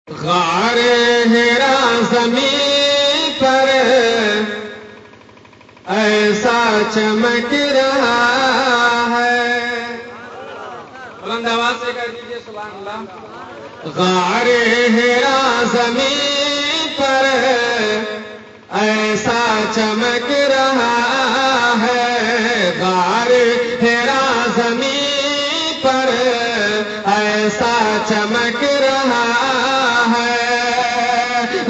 غار ہیرا زمین پر ایسا چمک رہا ہے. بلند آواز سے کہہ دیجیے سبحان اللہ. غار ہیرا زمین پر ایسا چمک رہا ہے. غار ہیرا زمین پر ایسا چمک رہا ہے.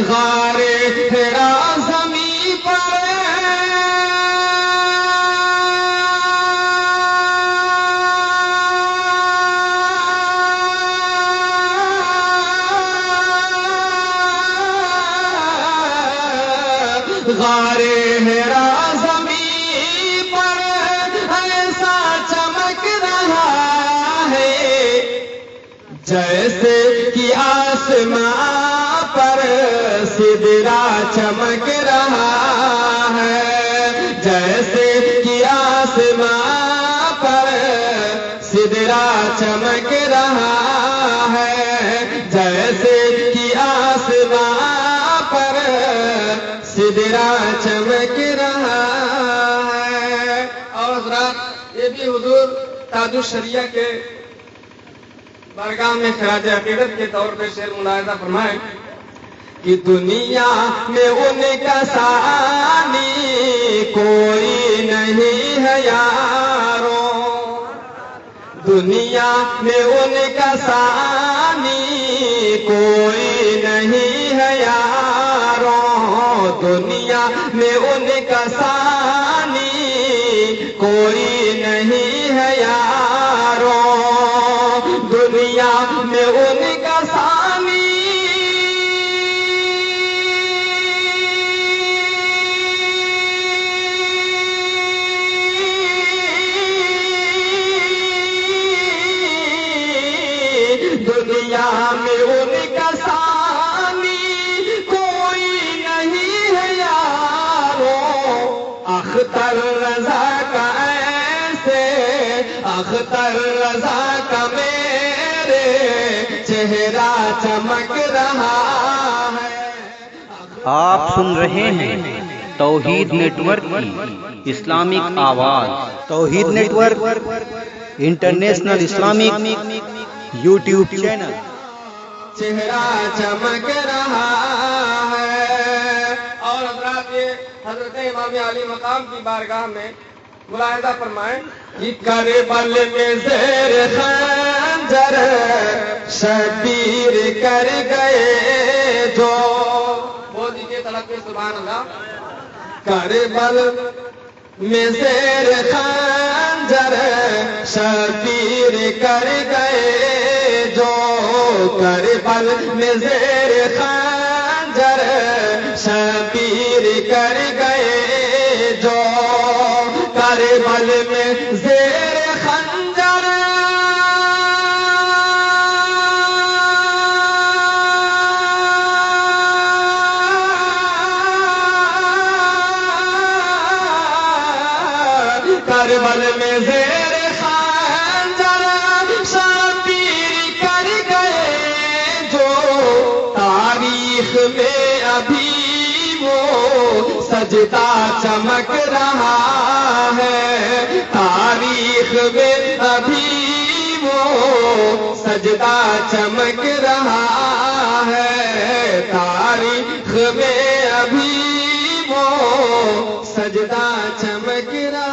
غار ہیرا زمین پر غار ہیرا زمین پر ایسا چمک رہا ہے جیسے کہ آسمان پر سدرا چمک رہا ہے. جیسے کہ آسمان پر سدرا چمک رہا ہے. جیسے کہ آسمان پر سدرا چمک رہا ہے. اور حضرات یہ بھی حضور تاج الشریعہ کے بارگاہ میں خراج عقیدت کے طور پہ شعر ملاحظہ فرمائیں کہ دنیا میں ان کا ثانی کوئی نہیں ہے یاروں. دنیا میں ان کا ثانی کوئی نہیں ہے یاروں. دنیا میں ان کا ثانی کوئی نہیں ہے یاروں. دنیا میں ان کا ثانی دنیا میں ان کا ثانی کوئی نہیں ہے یاروں. اختر رضا کا ایسے اختر رضا کا میرے چہرہ چمک رہا ہے. آپ سن رہے ہیں توحید نیٹ ورک کی اسلامک آواز. Tauheed network international Islamic YouTube channel. چہرہ چمک رہا ہے. اور حضرات یہ حضرت امام علی مقام کی بارگاہ میں ملاحظہ فرمائیں کہ کربل میں زیر خنجر شبیر کر گئے جو. بول دیجیے طلب کے سبحان اللہ. کربل میں زیر خنجر شبیر کر گئے جو. کربل میں زیر خنجر شبیر کر گئے جو. کربل میں زیر خنجر کربل میں زیر خنجر شبیر کر گئے جو. تاریخ میں ابھی وہ سجدہ چمک رہا ہے. تاریخ میں ابھی وہ سجدہ چمک رہا ہے. تاریخ میں ابھی وہ سجدہ چمک رہا